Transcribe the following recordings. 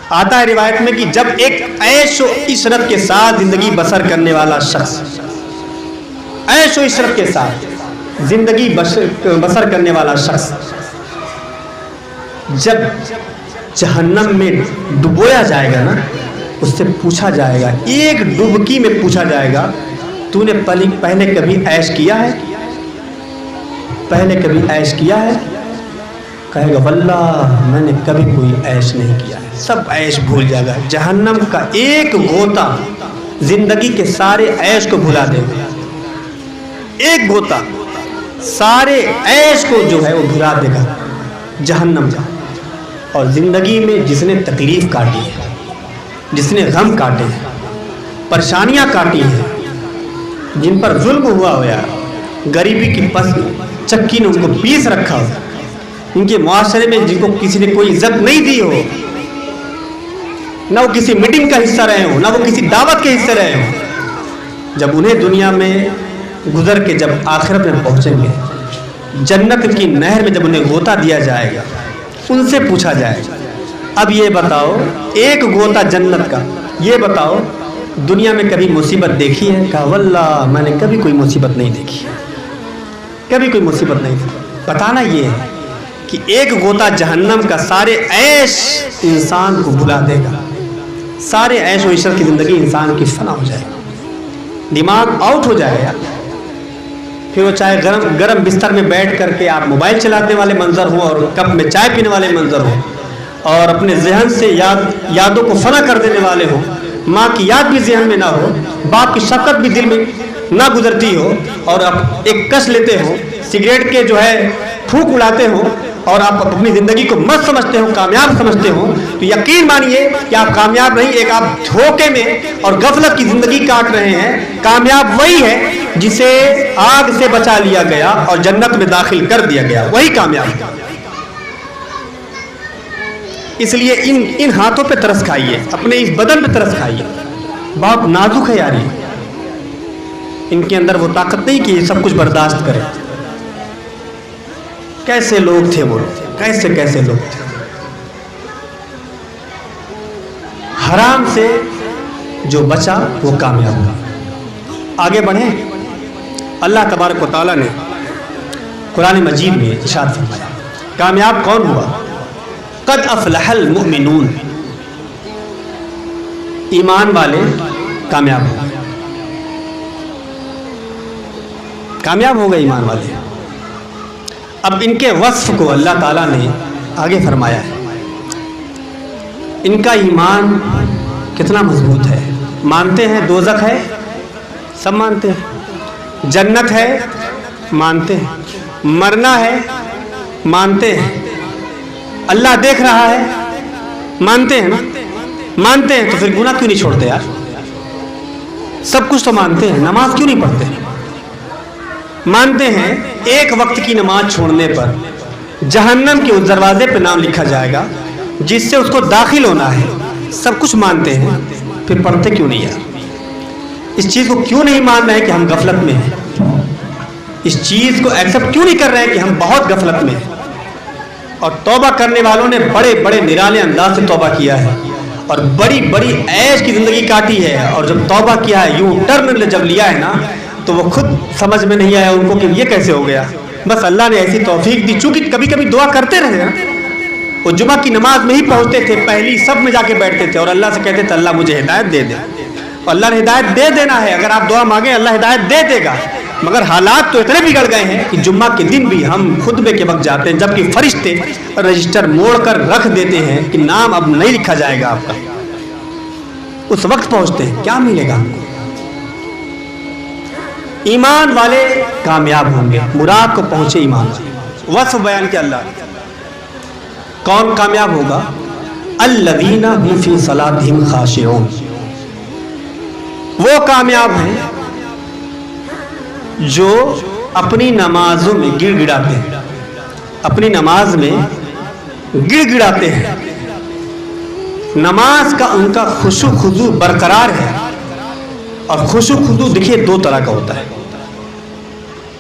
آتا ہے روایت میں کہ جب ایک عیش و عشرت کے ساتھ زندگی بسر کرنے والا شخص، عیش و عشرت کے ساتھ زندگی بسر کرنے والا شخص جب جہنم میں ڈبویا جائے گا نا، اس سے پوچھا جائے گا، ایک ڈبکی میں پوچھا جائے گا تو نے پہلے کبھی عیش کیا ہے؟ پہلے کبھی عیش کیا ہے؟ کہے گا واللہ میں نے کبھی کوئی عیش نہیں کیا ہے، سب عیش بھول جائے گا۔ جہنم کا ایک غوطہ زندگی کے سارے عیش کو بھلا دے گا، ایک غوطہ سارے عیش کو جو ہے وہ بھلا دے گا جہنم کا۔ اور زندگی میں جس نے تکلیف کاٹی ہے، جس نے غم کاٹے ہیں، پریشانیاں کاٹی ہیں، جن پر ظلم ہوا ہوا، غریبی کی پس چکی نے ان کو پیس رکھا ہو، ان کے معاشرے میں جن کو کسی نے کوئی عزت نہیں دی ہو، نہ وہ کسی میٹنگ کا حصہ رہے ہوں، نہ وہ کسی دعوت کے حصے رہے ہوں، جب انہیں دنیا میں گزر کے جب آخرت میں پہنچیں گے، جنت کی نہر میں جب انہیں غوطہ دیا جائے گا، ان سے پوچھا جائے گا اب یہ بتاؤ، ایک غوطہ جنت کا، یہ بتاؤ دنیا میں کبھی مصیبت دیکھی ہے؟ کہا واللہ میں نے کبھی کوئی مصیبت نہیں دیکھی، کبھی کوئی مصیبت نہیں دیکھی۔ بتانا یہ ہے کہ ایک غوطہ جہنم کا سارے عیش انسان کو بھلا دے گا، سارے عیش و عشرت کی زندگی انسان کی فنا ہو جائے گا، دماغ آؤٹ ہو جائے گا۔ پھر وہ چاہے گرم بستر میں بیٹھ کر کے آپ موبائل چلانے والے منظر ہوں اور کپ میں چائے پینے والے منظر ہوں، اور اپنے ذہن سے یادوں کو فنا کر دینے والے ہوں، ماں کی یاد بھی ذہن میں نہ ہو، باپ کی شفقت بھی دل میں نہ گزرتی ہو، اور آپ ایک کش لیتے ہو، سگریٹ کے جو ہے پھونک اڑاتے ہو، اور آپ اپنی زندگی کو مست سمجھتے ہو، کامیاب سمجھتے ہو، تو یقین مانیے کہ آپ کامیاب نہیں، ایک آپ دھوکے میں اور غفلت کی زندگی کاٹ رہے ہیں۔ کامیاب وہی ہے جسے آگ سے بچا لیا گیا اور جنت میں داخل کر دیا گیا، وہی کامیاب ہے۔ اس لیے ان ہاتھوں پہ ترس کھائیے، اپنے اس بدن پہ ترس کھائیے، بہت نازک ہے یار، ان کے اندر وہ طاقت نہیں کہ یہ سب کچھ برداشت کرے۔ کیسے لوگ تھے وہ، کیسے کیسے لوگ تھے، حرام سے جو بچا وہ کامیاب ہوا۔ آگے بڑھیں، اللہ تبارک و تعالیٰ نے قرآن مجید میں ارشاد فرمایا، کامیاب کون ہوا؟ قد افلح المؤمنون، ایمان والے کامیاب ہو گئے، کامیاب ہو گئے ایمان والے۔ اب ان کے وصف کو اللہ تعالیٰ نے آگے فرمایا ہے، ان کا ایمان کتنا مضبوط ہے، مانتے ہیں دوزخ ہے، سب مانتے ہیں، جنت ہے مانتے ہیں، مرنا ہے مانتے ہیں، اللہ دیکھ رہا ہے مانتے ہیں نا، مانتے ہیں تو پھر گناہ کیوں نہیں چھوڑتے یار؟ سب کچھ تو مانتے ہیں، نماز کیوں نہیں پڑھتے؟ مانتے ہیں ایک وقت کی نماز چھوڑنے پر جہنم کے اس دروازے پہ نام لکھا جائے گا جس سے اس کو داخل ہونا ہے، سب کچھ مانتے ہیں، پھر پڑھتے کیوں نہیں یار؟ اس چیز کو کیوں نہیں مان رہے کہ ہم غفلت میں ہیں؟ اس چیز کو ایکسپٹ کیوں نہیں کر رہے کہ ہم بہت غفلت میں ہیں؟ اور توبہ کرنے والوں نے بڑے بڑے نرالے انداز سے توبہ کیا ہے اور بڑی بڑی عیش کی زندگی کاٹی ہے، اور جب توبہ کیا ہے، یوں ٹرن جب لیا ہے نا، تو وہ خود سمجھ میں نہیں آیا ان کو کہ یہ کیسے ہو گیا، بس اللہ نے ایسی توفیق دی۔ چونکہ کبھی کبھی دعا کرتے رہے نا، وہ جمعہ کی نماز میں ہی پہنچتے تھے، پہلی سب میں جا کے بیٹھتے تھے اور اللہ سے کہتے تھے اللہ مجھے ہدایت دے دے، اور اللہ نے ہدایت دے دینا ہے، اگر آپ دعا مانگیں اللہ ہدایت دے دے گا۔ مگر حالات تو اتنے بگڑ گئے ہیں کہ جمعہ کے دن بھی ہم خطبے کے وقت جاتے ہیں جبکہ فرشتے رجسٹر موڑ کر رکھ دیتے ہیں کہ نام اب نہیں لکھا جائے گا آپ کا، اس وقت پہنچتے ہیں، کیا ملے گا ہم کو؟ ایمان والے کامیاب ہوں گے، مراد کو پہنچے ایمان والے۔ وصف بیان کیا اللہ، کون کامیاب ہوگا؟ الذین هم فی صلاتہم خاشعون، وہ کامیاب ہیں جو اپنی نمازوں میں گڑ گڑاتے ہیں، اپنی نماز میں گڑ گڑاتے ہیں، نماز کا ان کا خشوع خضوع برقرار ہے۔ اور خشوع خضوع دیکھیے دو طرح کا ہوتا ہے،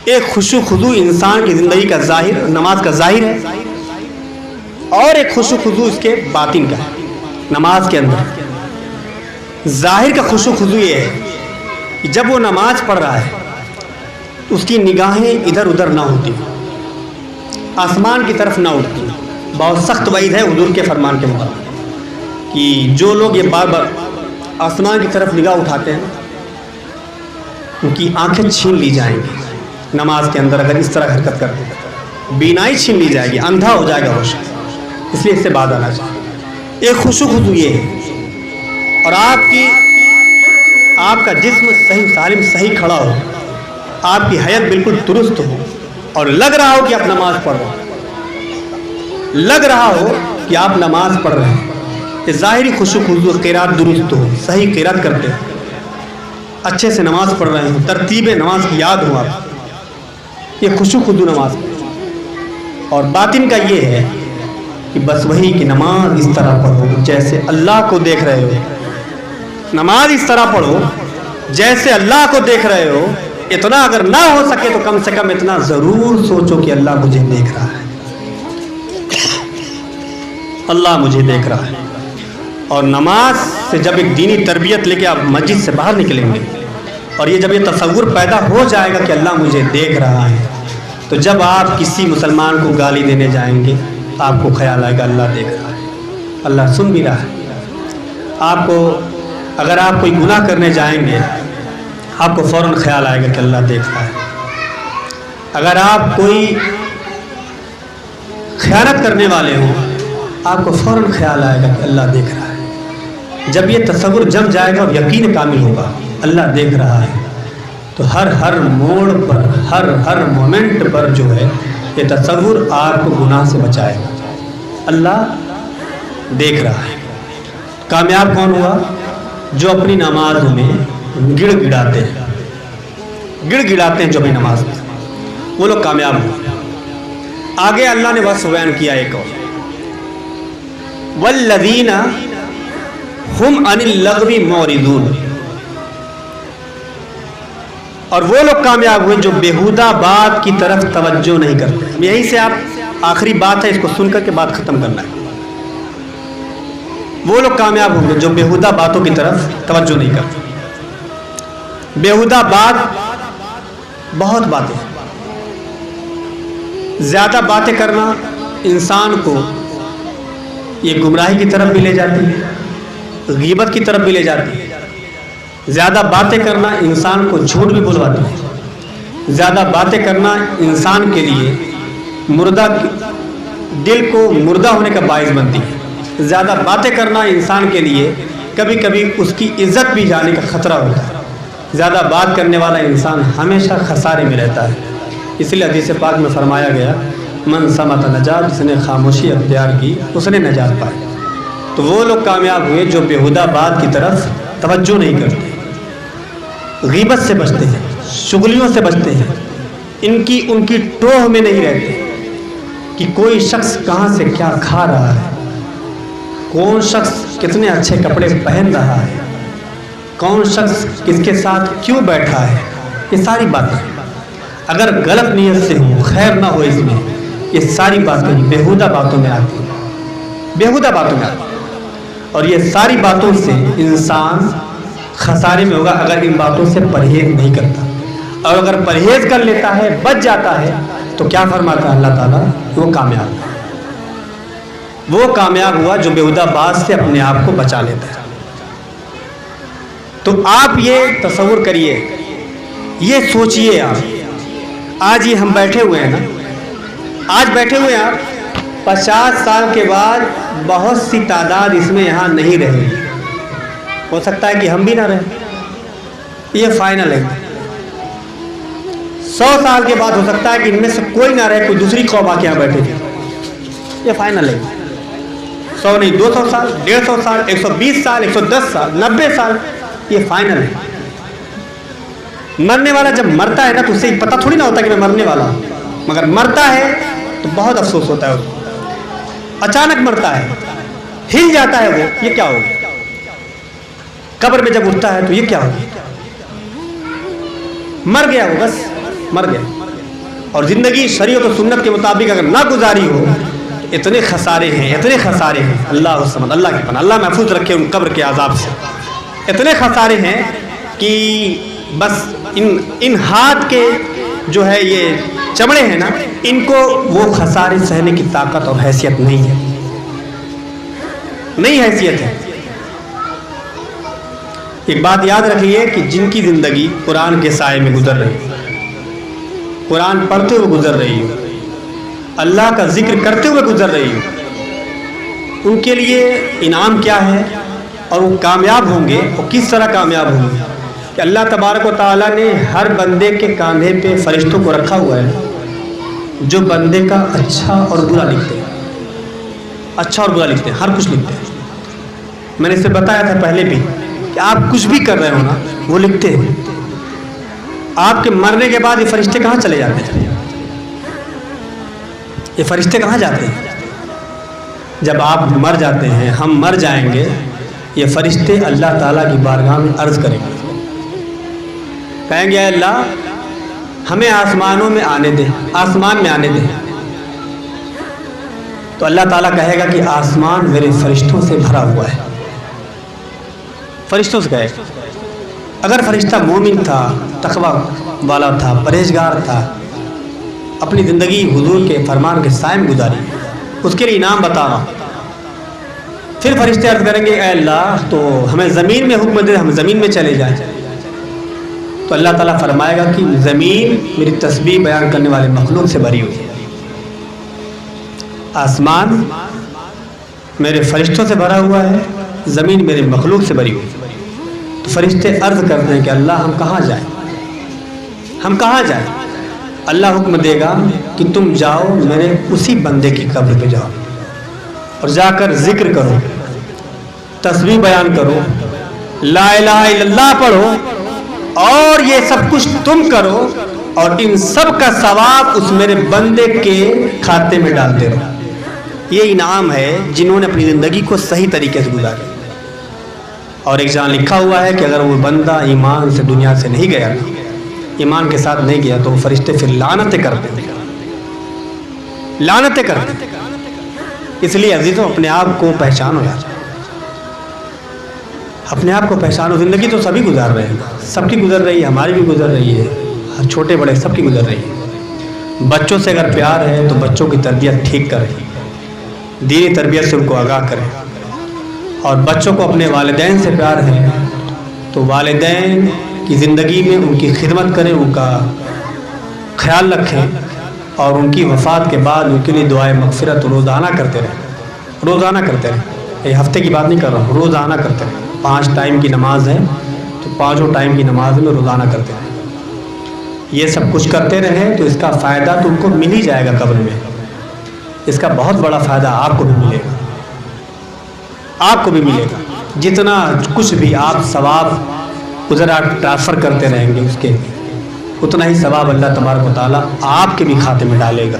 ایک خشوع خضوع انسان کی زندگی کا ظاہر، نماز کا ظاہر ہے، اور ایک خشوع خضوع اس کے باطن کا ہے۔ نماز کے اندر ظاہر کا خشوع خضوع یہ ہے کہ جب وہ نماز پڑھ رہا ہے تو اس کی نگاہیں ادھر ادھر نہ ہوتی، آسمان کی طرف نہ اٹھتی۔ بہت سخت وعید ہے حضور کے فرمان کے مطابق کہ جو لوگ یہ بار بار آسمان کی طرف نگاہ اٹھاتے ہیں ان کی آنکھیں چھین لی جائیں گی۔ نماز کے اندر اگر اس طرح حرکت کرتے ہیں بینائی چھین لی جائے گی، اندھا ہو جائے گا روشن، اس لیے اس سے بعد آنا چاہیے۔ ایک خشوع خضوع یہ ہے، اور آپ کا جسم صحیح سالم صحیح کھڑا ہو، آپ کی حیت بالکل درست ہو، اور لگ رہا ہو کہ آپ نماز پڑھ رہے ہیں، لگ رہا ہو کہ آپ نماز پڑھ رہے ہیں، یہ ظاہری خشوع خضوع، قرات درست ہو، صحیح قرات کرتے ہیں، اچھے سے نماز پڑھ رہے ہیں، ترتیب نماز کی یاد ہو آپ، یہ خشوع خضوع نماز۔ اور باطن کا یہ ہے کہ بس وہی کہ نماز اس طرح پڑھو جیسے اللہ کو دیکھ رہے ہو، نماز اس طرح پڑھو جیسے اللہ کو دیکھ رہے ہو۔ اتنا اگر نہ ہو سکے تو کم سے کم اتنا ضرور سوچو کہ اللہ مجھے دیکھ رہا ہے، اللہ مجھے دیکھ رہا ہے۔ اور نماز سے جب ایک دینی تربیت لے کے آپ مسجد سے باہر نکلیں گے، اور یہ جب یہ تصور پیدا ہو جائے گا کہ اللہ مجھے دیکھ رہا ہے، تو جب آپ کسی مسلمان کو گالی دینے جائیں گے آپ کو خیال آئے گا اللہ دیکھ رہا ہے، اللہ سن بھی رہا ہے۔ آپ کو اگر آپ کوئی گناہ کرنے جائیں گے آپ کو فوراً خیال آئے گا کہ اللہ دیکھ رہا ہے۔ اگر آپ کوئی خیانت کرنے والے ہوں آپ کو فوراً خیال آئے گا کہ اللہ دیکھ رہا ہے۔ جب یہ تصور جم جائے گا اور یقین کامل ہوگا اللہ دیکھ رہا ہے، تو ہر موڑ پر ہر مومنٹ پر جو ہے یہ تصور آپ کو گناہ سے بچائے گا، اللہ دیکھ رہا ہے۔ کامیاب کون ہوا؟ جو اپنی نماز میں گڑ گڑاتے ہیں جو اپنی نماز میں، وہ لوگ کامیاب ہوئے۔ آگے اللہ نے وصف بیان کیا ایک اور، والذین ہم عن اللغو معرضون، اور وہ لوگ کامیاب ہوئے جو بیہودہ بات کی طرف توجہ نہیں کرتے۔ یہیں سے آپ آخری بات ہے، اس کو سن کر کے بات ختم کرنا ہے۔ وہ لوگ کامیاب ہوں گے جو بیہودہ باتوں کی طرف توجہ نہیں کرتے۔ بیہودہ بات، بہت باتیں، زیادہ باتیں کرنا انسان کو یہ گمراہی کی طرف بھی لے جاتی ہے، غیبت کی طرف بھی لے جاتی ہے۔ زیادہ باتیں کرنا انسان کو جھوٹ بھی بلواتی ہے۔ زیادہ باتیں کرنا انسان کے لیے مردہ دل کو مردہ ہونے کا باعث بنتی ہے۔ زیادہ باتیں کرنا انسان کے لیے کبھی کبھی اس کی عزت بھی جانے کا خطرہ ہوتا ہے۔ زیادہ بات کرنے والا انسان ہمیشہ خسارے میں رہتا ہے۔ اس لیے حدیث پاک میں فرمایا گیا من صمت نجات، جس نے خاموشی اختیار کی اس نے نجات پائی۔ تو وہ لوگ کامیاب ہوئے جو بیہودہ بات کی طرف توجہ نہیں کرتے، غیبت سے بچتے ہیں، شغلیوں سے بچتے ہیں، ان کی ٹوہ میں نہیں رہتے کہ کوئی شخص کہاں سے کیا کھا رہا ہے، کون شخص کتنے اچھے کپڑے پہن رہا ہے، کون شخص کس کے ساتھ کیوں بیٹھا ہے۔ یہ ساری باتیں اگر غلط نیت سے ہو، خیر نہ ہو اس میں، یہ ساری باتیں بیہودہ باتوں میں آتی ہیں، بیہودہ باتوں میں آتی ہیں۔ اور یہ ساری باتوں سے انسان خسارے میں ہوگا اگر ان باتوں سے پرہیز نہیں کرتا۔ اور اگر پرہیز کر لیتا ہے، بچ جاتا ہے، تو کیا فرماتا ہے اللہ تعالیٰ؟ وہ کامیاب ہے۔ وہ کامیاب ہوا جو بیہودہ بات سے اپنے آپ کو بچا لیتا ہے۔ تو آپ یہ تصور کریے، یہ سوچئے، آپ آج یہ ہم بیٹھے ہوئے ہیں نا، آج بیٹھے ہوئے ہیں آپ، 50 سال کے بعد بہت سی تعداد اس میں یہاں نہیں رہے، ہو سکتا ہے کہ ہم بھی نہ رہیں، یہ فائنل ہے۔ 100 سال کے بعد ہو سکتا ہے کہ ان میں سے کوئی نہ رہے، کوئی دوسری قوم آ کے یہاں بیٹھے تھے، یہ فائنل ہے۔ 100 نہیں، 200 سال، 150 سال، 120 سال، 110 سال، 90 سال، یہ فائنل ہے۔ مرنے والا جب مرتا ہے نا تو اسے پتہ تھوڑی نہ ہوتا کہ میں مرنے والا ہوں، مگر مرتا ہے تو بہت افسوس ہوتا ہے اس کو۔ اچانک مرتا ہے، ہل جاتا ہے، وہ یہ کیا ہوگا؟ قبر میں جب اٹھتا ہے تو یہ کیا ہوگا؟ مر گیا، وہ بس مر گیا۔ اور زندگی شریعت و سنت کے مطابق اگر نہ گزاری ہو اتنے خسارے ہیں، اتنے خسارے ہیں، اللہ الصمد، اللہ کی پناہ، اللہ محفوظ رکھے ان قبر کے عذاب سے. اتنے خسارے ہیں کہ بس ان ہاتھ کے جو ہے یہ چمڑے ہیں نا، ان کو وہ خسارے سہنے کی طاقت اور حیثیت نہیں ہے، نہیں حیثیت ہے. ایک بات یاد رکھیے کہ جن کی زندگی قرآن کے سائے میں گزر رہی ہے، قرآن پڑھتے ہوئے گزر رہی ہو، اللہ کا ذکر کرتے ہوئے گزر رہی ہو، ان کے لیے انعام کیا ہے اور وہ کامیاب ہوں گے. اور کس طرح کامیاب ہوں گے کہ اللہ تبارک و تعالیٰ نے ہر بندے کے کاندھے پہ فرشتوں کو رکھا ہوا ہے جو بندے کا اچھا اور برا لکھتے ہیں، اچھا اور برا لکھتے ہیں، ہر کچھ لکھتے ہیں. میں نے اسے بتایا تھا پہلے بھی کہ آپ کچھ بھی کر رہے ہو نا وہ لکھتے ہیں. آپ کے مرنے کے بعد یہ فرشتے کہاں چلے جاتے ہیں؟ یہ فرشتے کہاں جاتے ہیں؟ جب آپ مر جاتے ہیں، ہم مر جائیں گے، یہ فرشتے اللہ تعالیٰ کی بارگاہ میں عرض کریں گے، کہیں گے اے اللہ ہمیں آسمانوں میں آنے دے، آسمان میں آنے دے. تو اللہ تعالیٰ کہے گا کہ آسمان میرے فرشتوں سے بھرا ہوا ہے. فرشتوں سے کہے، اگر فرشتہ مومن تھا، تقوی والا تھا، پرہیزگار تھا، اپنی زندگی حضور کے فرمان کے سائے میں گزاری، اس کے لیے انعام بتا رہا. پھر فرشتے عرض کریں گے اے اللہ تو ہمیں زمین میں حکم دے، ہم زمین میں چلے جائیں. تو اللہ تعالیٰ فرمائے گا کہ زمین میری تسبیح بیان کرنے والے مخلوق سے بھری ہوئی ہے، آسمان میرے فرشتوں سے بھرا ہوا ہے، زمین میرے مخلوق سے بھری ہوئی ہے. تو فرشتے عرض کرتے ہیں کہ اللہ ہم کہاں جائیں، ہم کہاں جائیں؟ اللہ حکم دے گا کہ تم جاؤ میرے اسی بندے کی قبر پہ جاؤ اور جا کر ذکر کرو، تسبیح بیان کرو، لا الہ الا اللہ پڑھو، اور یہ سب کچھ تم کرو، اور ان سب کا ثواب اس میرے بندے کے کھاتے میں ڈالتے رہو. یہ انعام ہے جنہوں نے اپنی زندگی کو صحیح طریقے سے گزارا. اور ایک جہاں لکھا ہوا ہے کہ اگر وہ بندہ ایمان سے دنیا سے نہیں گیا، ایمان کے ساتھ نہیں گیا، تو وہ فرشتے پھر لعنتیں کرتے ہیں، لعنتیں کرتے ہیں. اس لیے عزیزوں اپنے آپ کو پہچانو یار، اپنے آپ کو پہچانو. زندگی تو سبھی گزار رہے ہیں، سب کی گزر رہی ہے، ہماری بھی گزر رہی ہے، چھوٹے بڑے سب کی گزر رہی ہے. بچوں سے اگر پیار ہے تو بچوں کی تربیت ٹھیک کریں، دینی تربیت سے ان کو آگاہ کریں. اور بچوں کو اپنے والدین سے پیار ہے تو والدین کی زندگی میں ان کی خدمت کریں، ان کا خیال رکھیں، اور ان کی وفات کے بعد ان کے لیے دعائے مغفرت روزانہ کرتے رہیں، روزانہ کرتے رہیں. یہ ہفتے کی بات نہیں کر رہا ہوں، روزانہ کرتے رہیں. 5 ٹائم کی نماز ہے تو 5 ٹائم کی نماز میں روزانہ کرتے رہیں. یہ سب کچھ کرتے رہیں تو اس کا فائدہ تو ان کو مل ہی جائے گا قبر میں. اس کا بہت بڑا فائدہ آپ کو بھی ملے گا، آپ کو بھی ملے گا. جتنا کچھ بھی آپ ثواب ادھر ٹرانسفر کرتے رہیں گے اس کے اتنا ہی ثواب اللہ تبارک و تعالیٰ آپ کے بھی کھاتے میں ڈالے گا،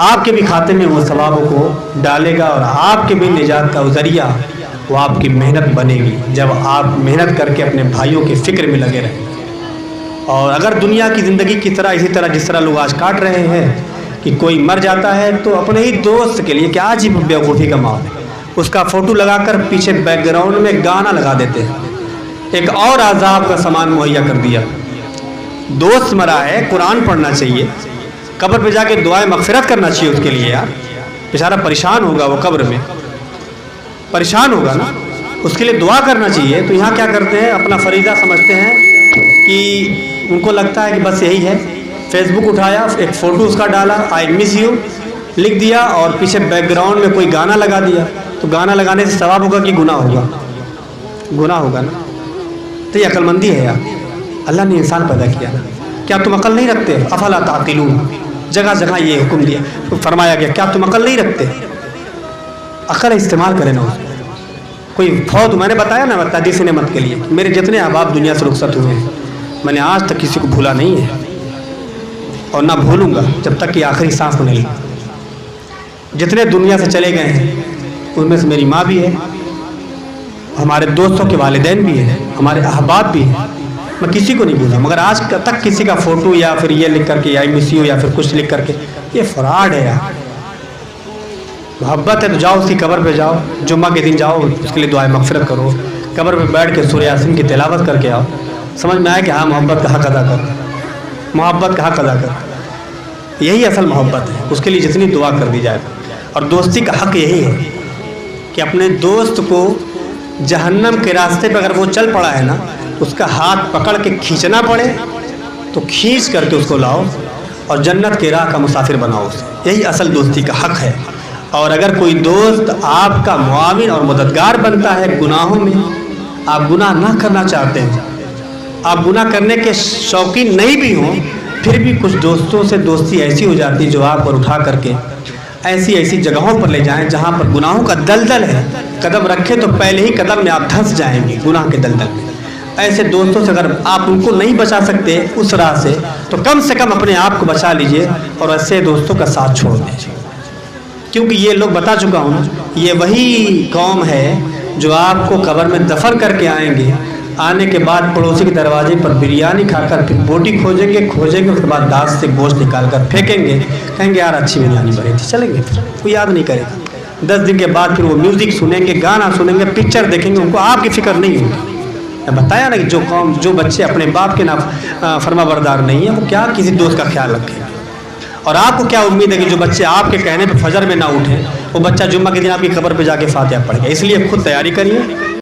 آپ کے بھی کھاتے میں وہ ثوابوں کو ڈالے گا. اور آپ کے بھی نجات کا ذریعہ وہ آپ کی محنت بنے گی جب آپ محنت کر کے اپنے بھائیوں کی فکر میں لگے رہیں. اور اگر دنیا کی زندگی کی طرح اسی طرح جس طرح لوگ آج کاٹ رہے ہیں کہ کوئی مر جاتا ہے تو اپنے ہی دوست کے لیے، کیا عجیب بیوقوفی کا ماحول ہے، اس کا فوٹو لگا کر پیچھے بیک گراؤنڈ میں گانا لگا دیتے ہیں، ایک اور عذاب کا سامان مہیا کر دیا. دوست مرا ہے، قرآن پڑھنا چاہیے، قبر پہ جا کے دعائیں مغفرت کرنا چاہیے اس کے لیے. یار بیچارہ پریشان ہوگا، وہ قبر میں پریشان ہوگا نا، اس کے لیے دعا کرنا چاہیے. تو یہاں کیا کرتے ہیں، اپنا فریضہ سمجھتے ہیں کہ ان کو لگتا ہے کہ بس یہی ہے، فیس بک اٹھایا، ایک فوٹو اس کا ڈالا، آئی مس یو لکھ دیا، اور پیچھے بیک گراؤنڈ میں کوئی گانا لگا دیا. تو گانا لگانے سے ثواب ہوگا کہ گناہ ہوگا؟ گناہ ہوگا نا. تو یہ عقل مندی ہے یار. اللہ نے انسان پیدا کیا نا، کیا تم عقل نہیں رکھتے؟ افلا تعقلون، جگہ جگہ یہ حکم دیا، فرمایا گیا کیا تم عقل نہیں رکھتے؟ عقل استعمال کرے نا. کوئی فوت، میں نے بتایا نا حدیث نعمت کے لیے، میرے جتنے احباب دنیا سے رخصت ہوئے ہیں میں نے آج تک کسی کو بھولا نہیں ہے، اور نہ بھولوں گا جب تک کہ آخری سانس نہیں لی. جتنے دنیا سے چلے گئے ہیں ان میں سے میری ماں بھی ہے، ہمارے دوستوں کے والدین بھی ہیں، ہمارے احباب بھی ہیں، میں کسی کو نہیں بھولا. مگر آج تک کسی کا فوٹو یا پھر یہ لکھ کر کے آئی مس یو یا پھر کچھ لکھ کر کے، یہ فراڈ ہے یار، محبت ہے تو جاؤ اس کی قبر پہ جاؤ، جمعہ کے دن جاؤ، اس کے لیے دعائے مغفرت کرو، قبر پہ بیٹھ کے سورہ یاسین کی تلاوت کر کے آؤ، سمجھ میں آئے کہ ہاں محبت کا حق ادا کر، محبت کا حق ادا کر، یہی اصل محبت ہے، اس کے لیے جتنی دعا کر دی جائے۔ اور دوستی کا حق یہی ہے کہ اپنے دوست کو جہنم کے راستے پہ اگر وہ چل پڑا ہے نا، اس کا ہاتھ پکڑ کے کھینچنا پڑے تو کھینچ کر کے اس کو لاؤ اور جنت کے راہ کا مسافر بناؤ اسے، یہی اصل دوستی کا حق ہے۔ اور اگر کوئی دوست آپ کا معاون اور مددگار بنتا ہے گناہوں میں، آپ گناہ نہ کرنا چاہتے ہیں، آپ گناہ کرنے کے شوقین نہیں بھی ہوں، پھر بھی کچھ دوستوں سے دوستی ایسی ہو جاتی ہے جو آپ پر اٹھا کر کے ایسی جگہوں پر لے جائیں جہاں پر گناہوں کا دلدل ہے، قدم رکھے تو پہلے ہی قدم میں آپ دھنس جائیں گے گناہ کے دلدل میں۔ ایسے دوستوں سے اگر آپ ان کو نہیں بچا سکتے اس راہ سے، تو کم سے کم اپنے آپ کو بچا لیجئے اور ایسے دوستوں کا ساتھ چھوڑ دیجئے، کیونکہ یہ لوگ بتا چکا ہوں، یہ وہی قوم ہے جو آپ کو قبر میں دفن کر کے آئیں گے، آنے کے بعد پڑوسی کے دروازے پر بریانی کھا کر پھر بوٹی کھوجیں گے، اس کے بعد دانت سے گوشت نکال کر پھینکیں گے، کہیں گے یار اچھی بریانی بنی تھی، چلیں گے، پھر کوئی یاد نہیں کرے گا۔ 10 دن کے بعد پھر وہ میوزک سنیں گے، گانا سنیں گے، پکچر دیکھیں گے، ان کو آپ کی فکر نہیں ہوگی۔ میں بتایا نا کہ جو بچے اپنے باپ کے فرما بردار نہیں ہیں، وہ کیا کسی دوست کا خیال رکھیں گے؟ اور آپ کو کیا امید ہے کہ جو بچے آپ کے کہنے پہ فجر میں نہ اٹھیں، وہ بچہ جمعہ کے دن آپ کی قبر پہ جا کے فاتحہ پڑھے گا؟ اس لیے خود تیاری کریے۔